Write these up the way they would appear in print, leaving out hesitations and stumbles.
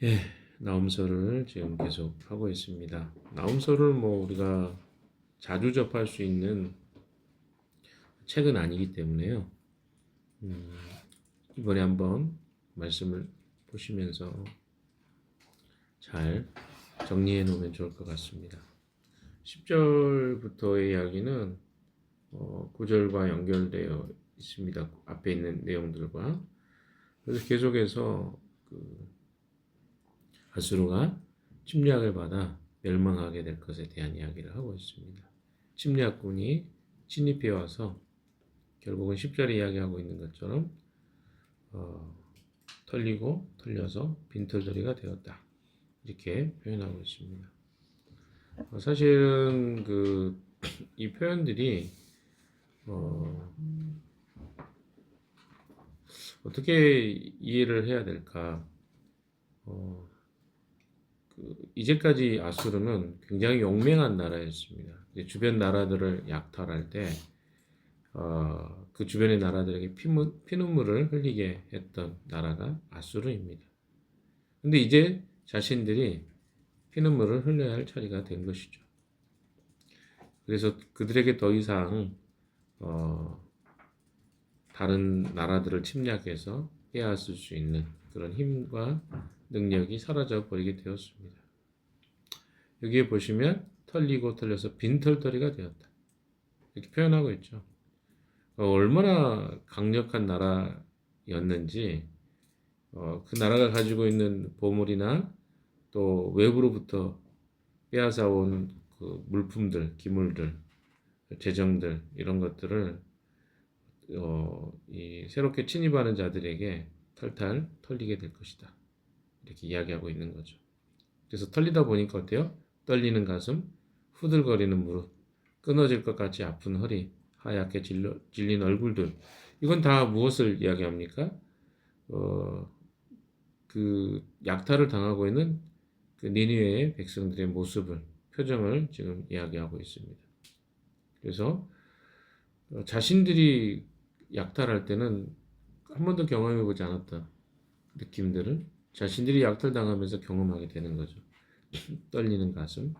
예, 나움서를 지금 계속 하고 있습니다. 나움서를 우리가 자주 접할 수 있는 책은 아니기 때문에요. 음, 이번에 한번 말씀을 보시면서 잘 정리해 놓으면 좋을 것 같습니다. 10절부터의 이야기는 9절과 연결되어 있습니다. 앞에 있는 내용들과. 그래서 계속해서 아수르가 침략을 받아 멸망하게 될 것에 대한 이야기를 하고 있습니다. 침략군이 침입해 와서 결국은 10절에 이야기하고 있는 것처럼 털리고 털려서 빈털터리가 되었다. 이렇게 표현하고 있습니다. 사실은 이 표현들이 어떻게 이해를 해야 될까? 이제까지 아수르는 굉장히 용맹한 나라였습니다. 주변 나라들을 약탈할 때 그 주변의 나라들에게 피눈물을 흘리게 했던 나라가 아수르입니다. 근데 이제 자신들이 피눈물을 흘려야 할 차례가 된 것이죠. 그래서 그들에게 더 이상 다른 나라들을 침략해서 빼앗을 수 있는 그런 힘과 능력이 사라져 버리게 되었습니다. 여기에 보시면 털리고 털려서 빈털터리가 되었다. 이렇게 표현하고 있죠. 얼마나 강력한 나라였는지 그 나라가 가지고 있는 보물이나 또 외부로부터 빼앗아온 그 물품들, 기물들, 재정들 이런 것들을 이 새롭게 침입하는 자들에게 탈탈 털리게 될 것이다. 이렇게 이야기하고 있는 거죠. 그래서 털리다 보니까 어때요? 떨리는 가슴, 후들거리는 무릎, 끊어질 것 같이 아픈 허리, 하얗게 질린 얼굴들. 이건 다 무엇을 이야기합니까? 그 약탈을 당하고 있는 그 니느웨의 백성들의 모습을, 표정을 지금 이야기하고 있습니다. 그래서 자신들이 약탈할 때는 한 번도 경험해보지 않았던 느낌들을 자신들이 약탈당하면서 경험하게 되는 거죠. 떨리는 가슴,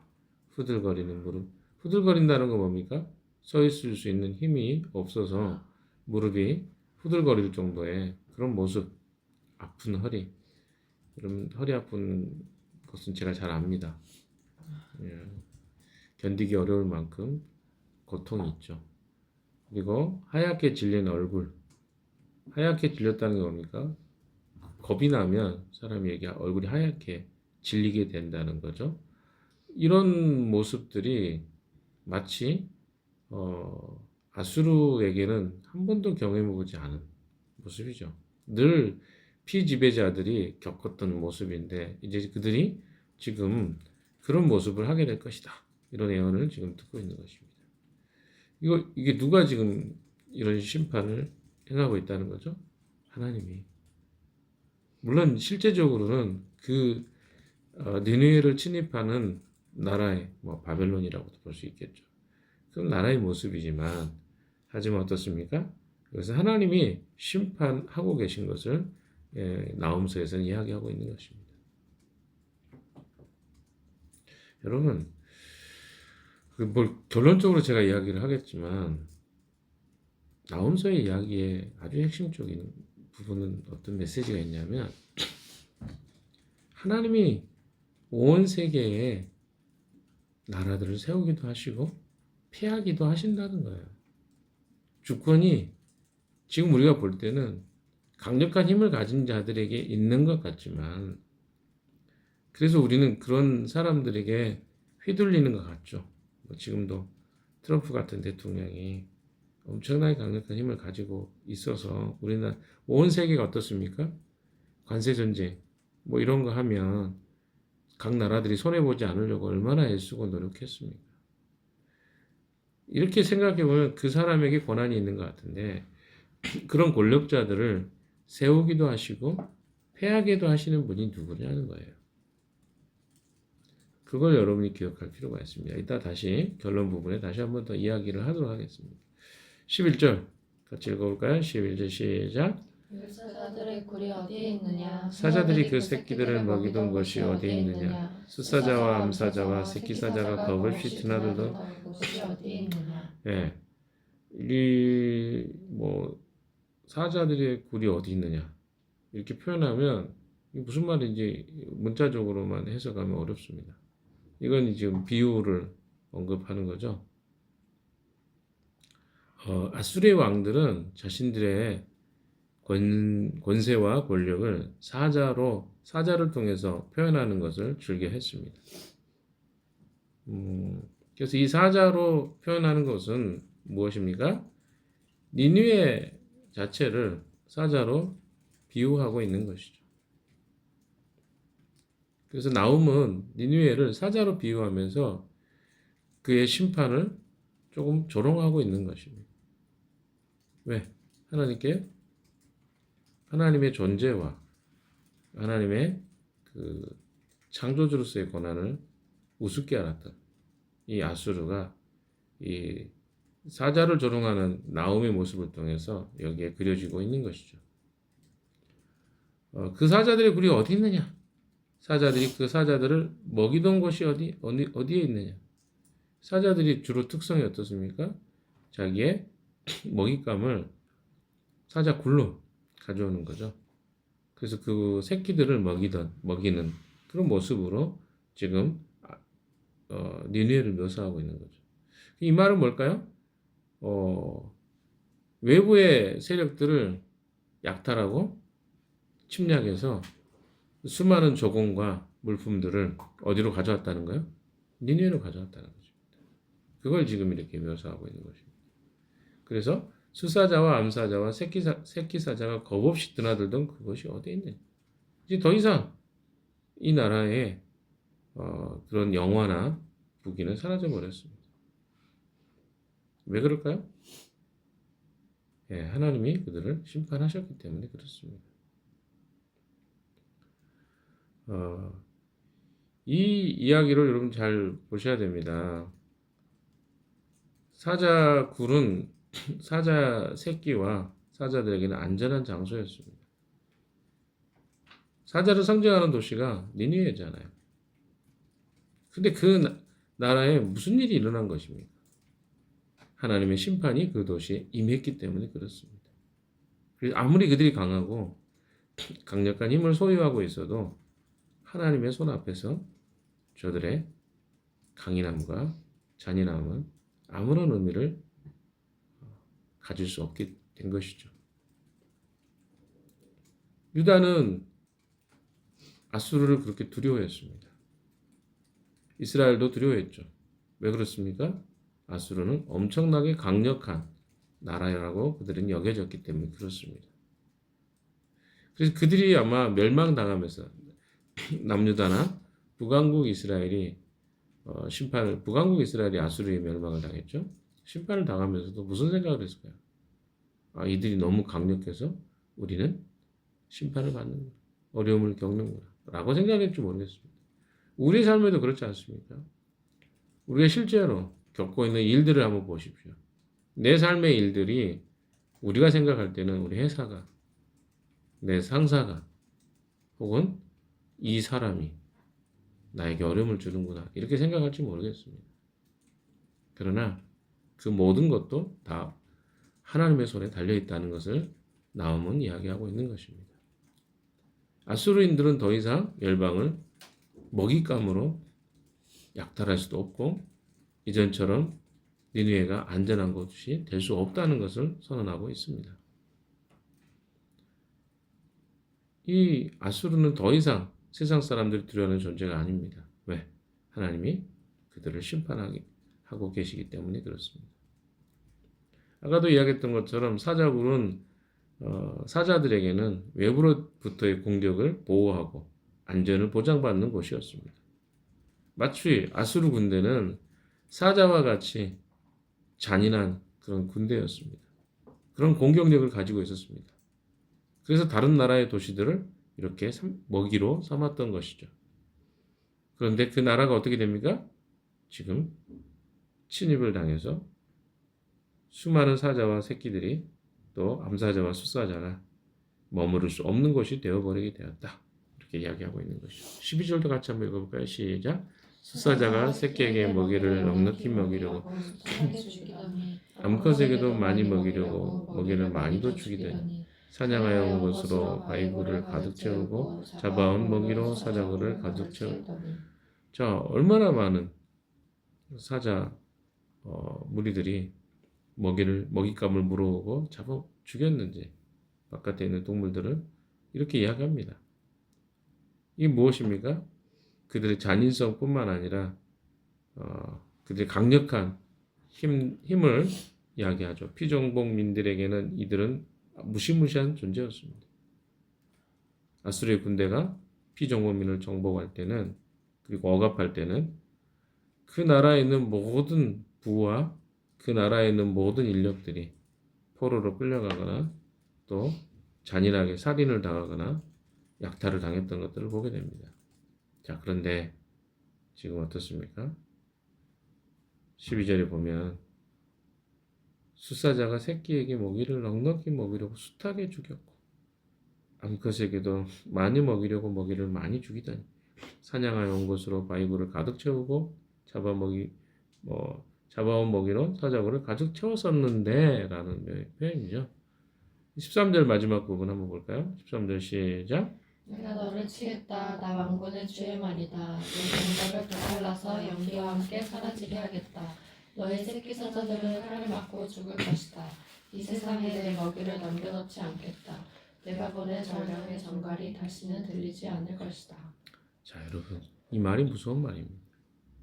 후들거리는 무릎. 후들거린다는 건 뭡니까? 서 있을 수 있는 힘이 없어서 무릎이 후들거릴 정도의 그런 모습, 아픈 허리. 여러분 허리 아픈 것은 제가 잘 압니다. 예, 견디기 어려울 만큼 고통이 있죠. 그리고 하얗게 질린 얼굴. 하얗게 질렸다는 게 뭡니까? 겁이 나면 사람이 얼굴이 하얗게 질리게 된다는 거죠. 이런 모습들이 마치 아수르에게는 한 번도 경험해보지 않은 모습이죠. 늘 피지배자들이 겪었던 모습인데 이제 그들이 지금 그런 모습을 하게 될 것이다. 이런 예언을 지금 듣고 있는 것입니다. 이게 누가 지금 이런 심판을 행하고 있다는 거죠? 하나님이. 물론 실제적으로는 니느웨를 침입하는 나라의 바벨론이라고도 볼 수 있겠죠. 그건 나라의 모습이지만 하지만 어떻습니까? 그래서 하나님이 심판하고 계신 것을 나홈서에서는 이야기하고 있는 것입니다. 여러분, 결론적으로 제가 이야기를 하겠지만 나홈서의 이야기의 아주 핵심적인 부분은 어떤 메시지가 있냐면 하나님이 온 세계에 나라들을 세우기도 하시고 패하기도 하신다는 거예요. 주권이 지금 우리가 볼 때는 강력한 힘을 가진 자들에게 있는 것 같지만 그래서 우리는 그런 사람들에게 휘둘리는 것 같죠. 지금도 트럼프 같은 대통령이 엄청나게 강력한 힘을 가지고 있어서 우리나라 온 세계가 어떻습니까? 관세 전쟁 이런 거 하면 각 나라들이 손해보지 않으려고 얼마나 애쓰고 노력했습니까? 이렇게 생각해보면 그 사람에게 권한이 있는 것 같은데 그런 권력자들을 세우기도 하시고 패하게도 하시는 분이 누구냐는 거예요. 그걸 여러분이 기억할 필요가 있습니다. 이따 다시 결론 부분에 다시 한번 더 이야기를 하도록 하겠습니다. 11절 같이 읽어볼까요? 11절 시작. 율사자들의 굴이 어디에 있느냐? 사자들이 그 새끼들을 먹이던 곳이 어디에 있느냐? 숫사자와 암사자와 새끼사자가 겁없이 드나들던 곳이 어디에 있느냐? 예, 이 뭐 사자들의 굴이 어디 있느냐 이렇게 표현하면 이게 무슨 말인지 문자적으로만 해석하면 어렵습니다. 이건 지금 비유를 언급하는 거죠. 아수르의 왕들은 자신들의 권세와 권력을 사자를 통해서 표현하는 것을 즐겨 했습니다. 그래서 이 사자로 표현하는 것은 무엇입니까? 니느웨 자체를 사자로 비유하고 있는 것이죠. 그래서 나훔은 니느웨를 사자로 비유하면서 그의 심판을 조금 조롱하고 있는 것입니다. 왜? 하나님의 존재와 하나님의 그 창조주로서의 권한을 우습게 알았던 이 아수르가 이 사자를 조롱하는 나훔의 모습을 통해서 여기에 그려지고 있는 것이죠. 그 사자들의 굴이 어디 있느냐? 사자들이 그 사자들을 먹이던 곳이 어디에 있느냐? 사자들이 주로 특성이 어떻습니까? 자기의 먹잇감을 사자 굴로 가져오는 거죠. 그래서 그 새끼들을 먹이는 그런 모습으로 지금 니느웨를 묘사하고 있는 거죠. 이 말은 뭘까요? 외부의 세력들을 약탈하고 침략해서 수많은 조공과 물품들을 어디로 가져왔다는 거예요? 니느웨로 가져왔다는 거죠. 그걸 지금 이렇게 묘사하고 있는 것입니다. 그래서 수사자와 암사자와 새끼사자가 겁없이 드나들던 그것이 어디에 있느냐. 이제 더 이상 이 나라의 그런 영화나 부귀는 사라져 버렸습니다. 왜 그럴까요? 예, 하나님이 그들을 심판하셨기 때문에 그렇습니다. 이 이야기를 여러분 잘 보셔야 됩니다. 사자굴은 사자 새끼와 사자들에게는 안전한 장소였습니다. 사자를 상징하는 도시가 니느웨잖아요. 근데 그 나라에 무슨 일이 일어난 것입니까? 하나님의 심판이 그 도시에 임했기 때문에 그렇습니다. 그래서 아무리 그들이 강하고 강력한 힘을 소유하고 있어도 하나님의 손 앞에서 저들의 강인함과 잔인함은 아무런 의미를 가질 수 없게 된 것이죠. 유다는 아수르를 그렇게 두려워했습니다. 이스라엘도 두려워했죠. 왜 그렇습니까? 아수르는 엄청나게 강력한 나라라고 그들은 여겨졌기 때문에 그렇습니다. 그래서 그들이 아마 멸망당하면서 남유다나 북왕국 이스라엘이 북왕국 이스라엘이 아수르의 멸망을 당했죠. 심판을 당하면서도 무슨 생각을 했을까요? 이들이 너무 강력해서 우리는 심판을 받는구나. 어려움을 겪는구나. 라고 생각했지 모르겠습니다. 우리 삶에도 그렇지 않습니까? 우리가 실제로 겪고 있는 일들을 한번 보십시오. 내 삶의 일들이 우리가 생각할 때는 우리 회사가, 내 상사가, 혹은 이 사람이 나에게 어려움을 주는구나. 이렇게 생각할지 모르겠습니다. 그러나 그 모든 것도 다 하나님의 손에 달려있다는 것을 나훔은 이야기하고 있는 것입니다. 아수르인들은 더 이상 열방을 먹잇감으로 약탈할 수도 없고 이전처럼 니느웨가 안전한 곳이 될 수 없다는 것을 선언하고 있습니다. 이 아수르는 더 이상 세상 사람들이 두려워하는 존재가 아닙니다. 왜? 하나님이 그들을 심판하고 계시기 때문에 그렇습니다. 아까도 이야기했던 것처럼 사자굴은 사자들에게는 외부로부터의 공격을 보호하고 안전을 보장받는 곳이었습니다. 마치 아수르 군대는 사자와 같이 잔인한 그런 군대였습니다. 그런 공격력을 가지고 있었습니다. 그래서 다른 나라의 도시들을 이렇게 먹이로 삼았던 것이죠. 그런데 그 나라가 어떻게 됩니까? 지금 침입을 당해서 수많은 사자와 새끼들이 또 암사자와 숫사자가 머무를 수 없는 곳이 되어버리게 되었다. 이렇게 이야기하고 있는 것이죠. 12절도 같이 한번 읽어볼까요? 시작. 숫사자가 새끼에게 먹이를 넉넉히 먹이려고 숫하게 죽이더니 암컷에게도 많이 먹이려고 먹이를 많이도 주기더니 사냥하여 온 것으로 바위굴을 가득 채우고 잡아온 먹이로 사자굴을 가득 채우고. 자, 얼마나 많은 사자 무리들이 먹잇감을 물어오고 잡아 죽였는지 바깥에 있는 동물들을 이렇게 이야기합니다. 이게 무엇입니까? 그들의 잔인성뿐만 아니라 그들의 강력한 힘을 이야기하죠. 피정복민들에게는 이들은 무시무시한 존재였습니다. 아수르의 군대가 피정복민을 정복할 때는 그리고 억압할 때는 그 나라에 있는 모든 부와 그 나라에 있는 모든 인력들이 포로로 끌려가거나 또 잔인하게 살인을 당하거나 약탈을 당했던 것들을 보게 됩니다. 자, 그런데 지금 어떻습니까? 12절에 보면 숫사자가 새끼에게 먹이를 넉넉히 먹이려고 숱하게 죽였고 암컷에게도 많이 먹이려고 먹이를 많이 주기다니 사냥하여 온 것으로 바위굴을 가득 채우고 잡아온 먹이로 사자굴을 가득 채웠었는데 라는 표현이죠. 13절 마지막 부분 한번 볼까요? 13절 시작. 내가 너를 치겠다. 나 왕군의 주의 말이다. 내 병거를 불살라서 연기와 함께 사라지게 하겠다. 너의 새끼 사자들은 칼을 맞고 죽을 것이다. 이 세상에 내 먹이를 남겨놓지 않겠다. 내가 보낸 전령의 전갈이 다시는 들리지 않을 것이다. 자, 여러분, 이 말이 무서운 말입니다.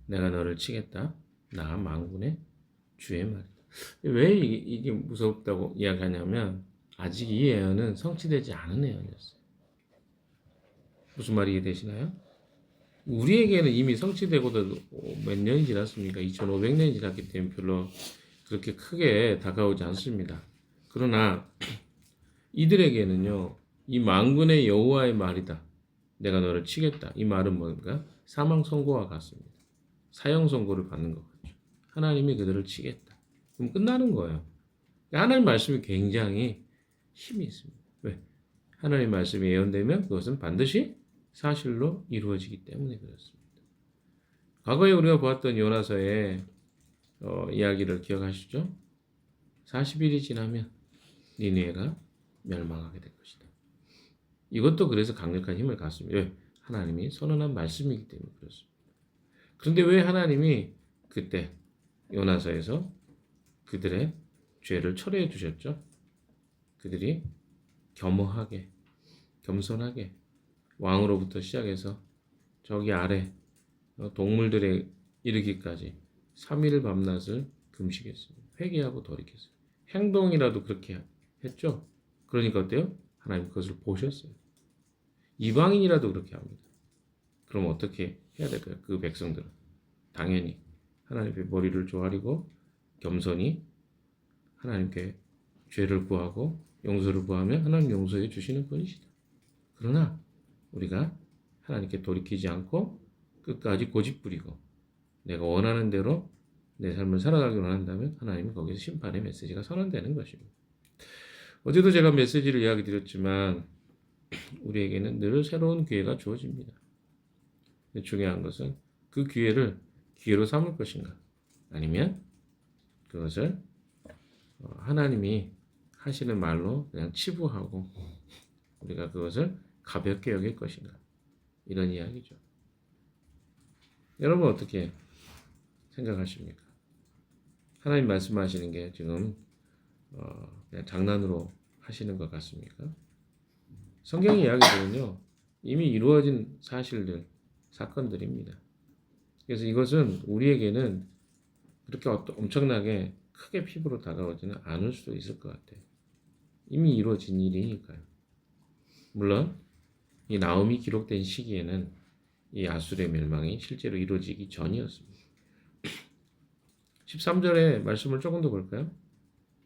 내가 너를 치겠다. 나 망군의 주의 말이다. 왜 이게 무섭다고 이야기하냐면 아직 이 예언은 성취되지 않은 예언이었어요. 무슨 말이 이해되시나요? 우리에게는 이미 성취되고도 몇 년이 지났습니까? 2500년이 지났기 때문에 별로 그렇게 크게 다가오지 않습니다. 그러나 이들에게는요, 이 만군의 여호와의 말이다. 내가 너를 치겠다. 이 말은 뭔가? 사망 선고와 같습니다. 사형 선고를 받는 것 같죠. 하나님이 그들을 치겠다. 그럼 끝나는 거예요. 하나님 말씀이 굉장히 힘이 있습니다. 왜? 하나님 말씀이 예언되면 그것은 반드시 사실로 이루어지기 때문에 그렇습니다. 과거에 우리가 보았던 요나서의 이야기를 기억하시죠? 40일이 지나면 니느웨가 멸망하게 될 것이다. 이것도 그래서 강력한 힘을 갖습니다. 왜? 하나님이 선언한 말씀이기 때문에 그렇습니다. 그런데 왜 하나님이 그때 요나서에서 그들의 죄를 철회해 주셨죠? 그들이 겸허하게, 겸손하게 왕으로부터 시작해서 저기 아래 동물들에 이르기까지 3일 밤낮을 금식했습니다. 회개하고 돌이켰어요. 행동이라도 그렇게 했죠. 그러니까 어때요? 하나님 그것을 보셨어요. 이방인이라도 그렇게 합니다. 그럼 어떻게 해야 될까요? 그 백성들은 당연히 하나님의 머리를 조아리고 겸손히 하나님께 죄를 구하고 용서를 구하면 하나님 용서해 주시는 분이시다. 그러나 우리가 하나님께 돌이키지 않고 끝까지 고집부리고 내가 원하는 대로 내 삶을 살아가기 원한다면 하나님은 거기서 심판의 메시지가 선언되는 것입니다. 어제도 제가 메시지를 이야기 드렸지만 우리에게는 늘 새로운 기회가 주어집니다. 중요한 것은 그 기회를 기회로 삼을 것인가 아니면 그것을 하나님이 하시는 말로 그냥 치부하고 우리가 그것을 가볍게 여길 것인가 이런 이야기죠. 여러분 어떻게 생각하십니까? 하나님 말씀하시는 게 지금 그냥 장난으로 하시는 것 같습니까? 성경의 이야기들은요 이미 이루어진 사실들, 사건들입니다. 그래서 이것은 우리에게는 그렇게 엄청나게 크게 피부로 다가오지는 않을 수도 있을 것 같아요. 이미 이루어진 일이니까요. 물론 이 나홈이 기록된 시기에는 이 아수르의 멸망이 실제로 이루어지기 전이었습니다. 13절의 말씀을 조금 더 볼까요?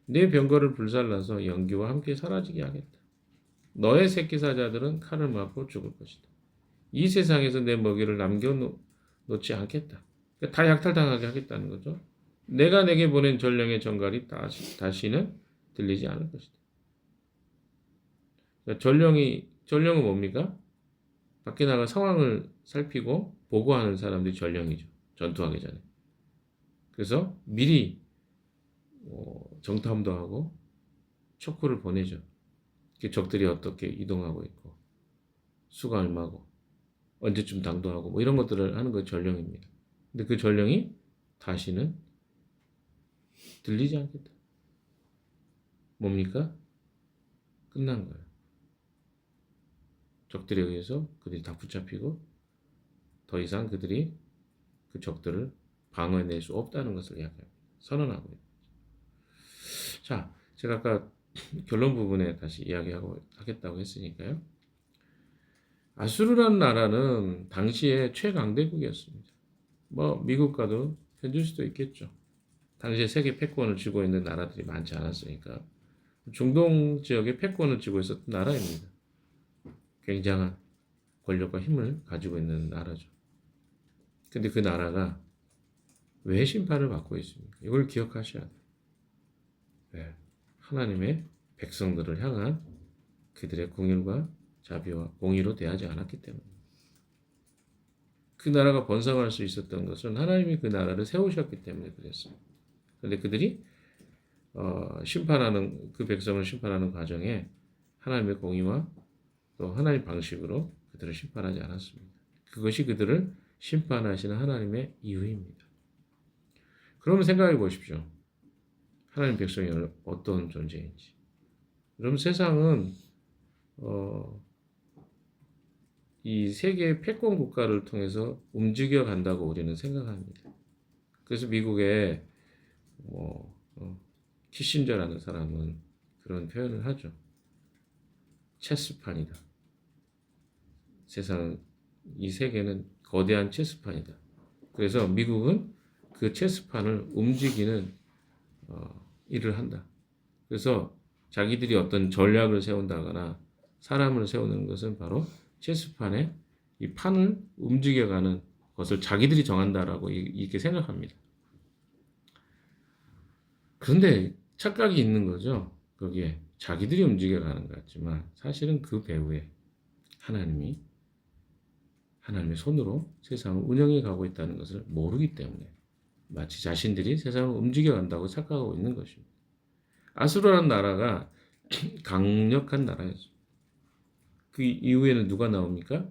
내 병거를 불살라서 연기와 함께 사라지게 하겠다. 너의 새끼 사자들은 칼을 맞고 죽을 것이다. 이 세상에서 내 먹이를 남겨놓지 않겠다. 그러니까 다 약탈당하게 하겠다는 거죠. 내가 내게 보낸 전령의 전갈이 다시는 들리지 않을 것이다. 그러니까 전령은 뭡니까? 밖에 나가 상황을 살피고 보고하는 사람들이 전령이죠. 전투하기 전에. 그래서 미리 정탐도 하고 촉구를 보내죠. 적들이 어떻게 이동하고 있고 수가 얼마고 언제쯤 당도하고 뭐 이런 것들을 하는 거 전령입니다. 근데 그 전령이 다시는 들리지 않겠다. 뭡니까? 끝난 거예요. 적들에 의해서 그들이 다 붙잡히고 더 이상 그들이 그 적들을 방어해낼 수 없다는 것을 이야기합니다. 선언하고 있는 거죠. 자, 제가 아까 결론 부분에 다시 하겠다고 했으니까요. 아수르라는 나라는 당시에 최강대국이었습니다. 뭐 미국과도 편질 수도 있겠죠. 당시에 세계 패권을 쥐고 있는 나라들이 많지 않았으니까 중동 지역의 패권을 쥐고 있었던 나라입니다. 굉장한 권력과 힘을 가지고 있는 나라죠. 근데 그 나라가 왜 심판을 받고 있습니까? 이걸 기억하셔야 돼요. 네. 하나님의 백성들을 향한 그들의 공의와 자비와 공의로 대하지 않았기 때문에. 그 나라가 번성할 수 있었던 것은 하나님이 그 나라를 세우셨기 때문에 그랬어요. 그런데 그들이 심판하는 그 백성을 심판하는 과정에 하나님의 공의와 또 하나님 방식으로 그들을 심판하지 않았습니다. 그것이 그들을 심판하시는 하나님의 이유입니다. 그러면 생각해 보십시오. 하나님 백성이 어떤 존재인지. 그럼 세상은 이 세계의 패권 국가를 통해서 움직여 간다고 우리는 생각합니다. 그래서 미국의 키신저라는 사람은 그런 표현을 하죠. 체스판이다. 이 세계는 거대한 체스판이다. 그래서 미국은 그 체스판을 움직이는 일을 한다. 그래서 자기들이 어떤 전략을 세운다거나 사람을 세우는 것은 바로 체스판에 이 판을 움직여가는 것을 자기들이 정한다라고 이렇게 생각합니다. 그런데 착각이 있는 거죠. 거기에 자기들이 움직여가는 것 같지만 사실은 그 배후에 하나님의 손으로 세상을 운영해 가고 있다는 것을 모르기 때문에 마치 자신들이 세상을 움직여간다고 착각하고 있는 것입니다. 아수르라는 나라가 강력한 나라였죠. 그 이후에는 누가 나옵니까?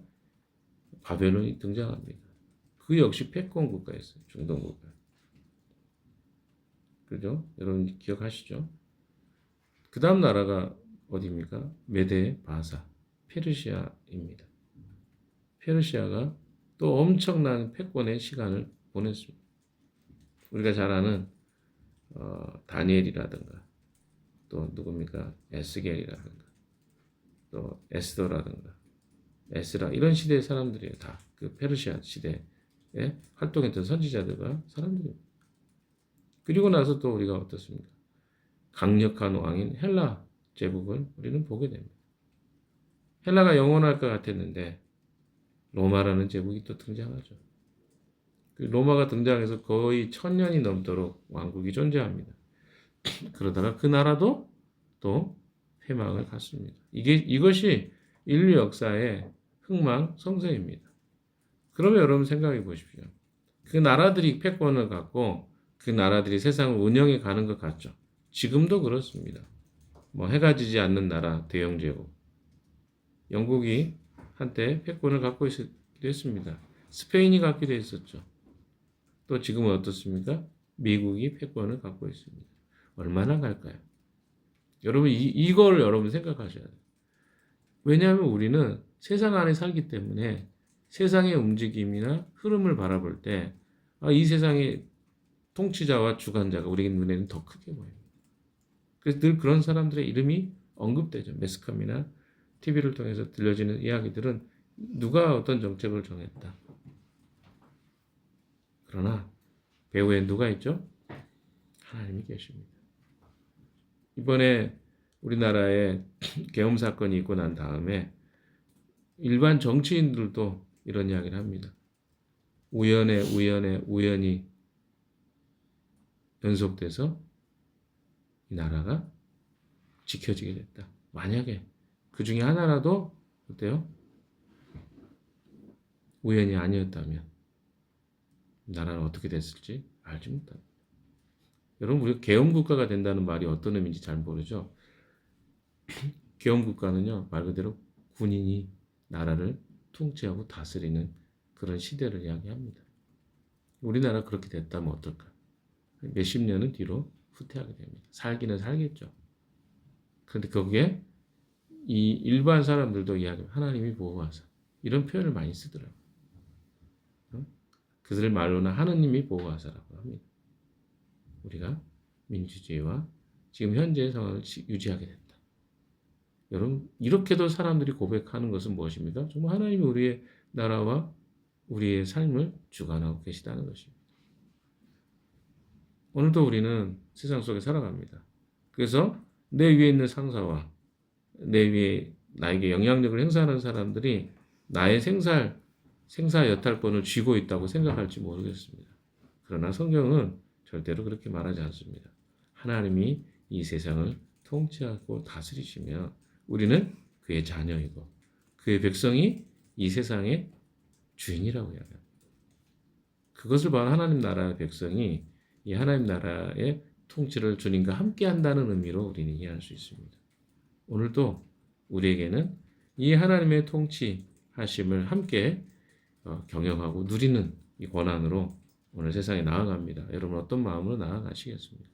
바벨론이 등장합니다. 그 역시 패권 국가였어요. 중동 국가. 그죠? 여러분 기억하시죠? 그 다음 나라가 어디입니까? 메데 바사, 페르시아입니다. 페르시아가 또 엄청난 패권의 시간을 보냈습니다. 우리가 잘 아는 다니엘이라든가 또 누굽니까? 에스겔이라든가 또 에스더라든가 에스라 이런 시대의 사람들이에요. 다 그 페르시아 시대에 활동했던 선지자들과 사람들입니다. 그리고 나서 또 우리가 어떻습니까? 강력한 왕인 헬라 제국을 우리는 보게 됩니다. 헬라가 영원할 것 같았는데 로마라는 제국이 또 등장하죠. 그 로마가 등장해서 거의 1000년이 넘도록 왕국이 존재합니다. 그러다가 그 나라도 또 패망을 갖습니다. 이것이 인류 역사의 흥망성쇠입니다. 그러면 여러분 생각해 보십시오. 그 나라들이 패권을 갖고 그 나라들이 세상을 운영해 가는 것 같죠. 지금도 그렇습니다. 뭐 해가 지지 않는 나라 대영제국. 영국이 한때 패권을 갖고 있기도 했습니다. 스페인이 갖기도 했었죠. 또 지금은 어떻습니까? 미국이 패권을 갖고 있습니다. 얼마나 갈까요? 여러분 이걸 여러분 생각하셔야 돼요. 왜냐하면 우리는 세상 안에 살기 때문에 세상의 움직임이나 흐름을 바라볼 때 이 세상의 통치자와 주관자가 우리 눈에는 더 크게 보여요. 그래서 늘 그런 사람들의 이름이 언급되죠. 매스컴이나 TV를 통해서 들려지는 이야기들은 누가 어떤 정책을 정했다. 그러나 배후에 누가 있죠? 하나님이 계십니다. 이번에 우리나라에 계엄 사건이 있고 난 다음에 일반 정치인들도 이런 이야기를 합니다. 우연히 연속돼서 이 나라가 지켜지게 됐다. 만약에 그 중에 하나라도 어때요? 우연이 아니었다면 나라는 어떻게 됐을지 알지 못합니다. 여러분 우리가 계엄국가가 된다는 말이 어떤 의미인지 잘 모르죠. 계엄국가는요 말 그대로 군인이 나라를 통치하고 다스리는 그런 시대를 이야기합니다. 우리나라 그렇게 됐다면 어떨까? 몇십 년은 뒤로 후퇴하게 됩니다. 살기는 살겠죠. 그런데 거기에 이 일반 사람들도 이야기합니다. 하나님이 보호하사 이런 표현을 많이 쓰더라고요. 그들 말로는 하느님이 보호하사라고 합니다. 우리가 민주주의와 지금 현재의 상황을 유지하게 됐다. 여러분 이렇게도 사람들이 고백하는 것은 무엇입니까? 정말 하나님이 우리의 나라와 우리의 삶을 주관하고 계시다는 것입니다. 오늘도 우리는 세상 속에 살아갑니다. 그래서 내 위에 있는 상사와 내 위에 나에게 영향력을 행사하는 사람들이 나의 생사 여탈권을 쥐고 있다고 생각할지 모르겠습니다. 그러나 성경은 절대로 그렇게 말하지 않습니다. 하나님이 이 세상을 통치하고 다스리시며 우리는 그의 자녀이고 그의 백성이 이 세상의 주인이라고 이야기합니다. 그것을 바로 하나님 나라의 백성이 이 하나님 나라의 통치를 주님과 함께 한다는 의미로 우리는 이해할 수 있습니다. 오늘도 우리에게는 이 하나님의 통치하심을 함께 경영하고 누리는 이 권한으로 오늘 세상에 나아갑니다. 여러분 어떤 마음으로 나아가시겠습니까?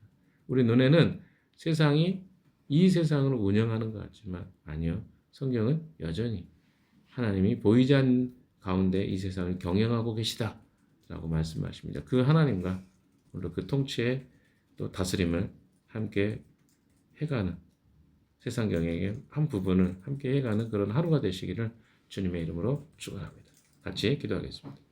우리 눈에는 세상이 이 세상을 운영하는 것 같지만 아니요. 성경은 여전히 하나님이 보이지 않는 가운데 이 세상을 경영하고 계시다라고 말씀하십니다. 그 하나님과 오늘 그 통치의 또 다스림을 함께 해가는 세상 경영의 한 부분을 함께 해가는 그런 하루가 되시기를 주님의 이름으로 축원합니다. 같이 기도하겠습니다.